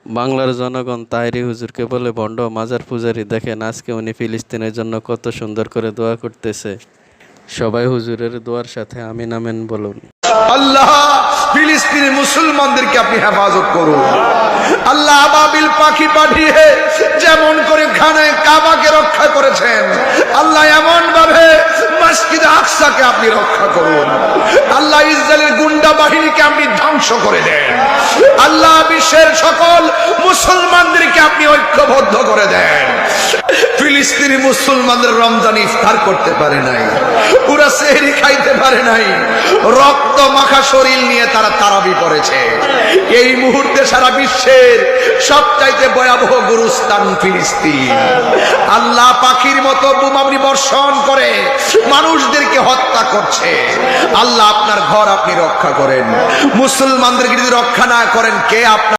বাংলার জনগণ তাহেরি হুজুরকে বলে ভণ্ড মাজার পূজারি। দেখেন আজকে উনি ফিলিস্তিনের জন্য কত সুন্দর করে দোয়া করতেছে। সবাই হুজুরের দোয়ার সাথে আমিন আমিন বলুন। আল্লাহ ফিলিস্তিনি মুসলমানদেরকে আপনি হেফাজত করুন। আল্লাহ আবাবিল পাখি পাঠিয়ে যেমন করে খানে কাবাকে রক্ষা করেছেন, আল্লাহ এমন ভাবে মসজিদ আকসাকে আপনি রক্ষা করুন। আল্লাহ ইসরায়েলের গুন্ডা বাহিনীকে আপনি ধ্বংস করে দেন। আল্লাহ বিশ্বের সকল মুসলমানদেরকে আপনি ঐক্যবদ্ধ করে দেন। ফিলিস্তিনি মুসলমানদের রমজান ইফতার করতে পারে নাই, পুরা সেহরি খাইতে পারে নাই, রক্ত মাখা শরীর নিয়ে তারা তারাবি করেছে। এই মুহূর্তে সারা বিশ্বের সবচাইতে ভয়াবহ গুরুস্থান ফিলিস্তিন। আল্লাহ পাখির মতো বোমাবনি বর্ষণ করে মানুষদেরকে হত্যা করছে। আল্লাহ আপনার ঘর আপনি রক্ষা করেন, মুসলমানদেরকে যদি রক্ষা না করেন কে আপনার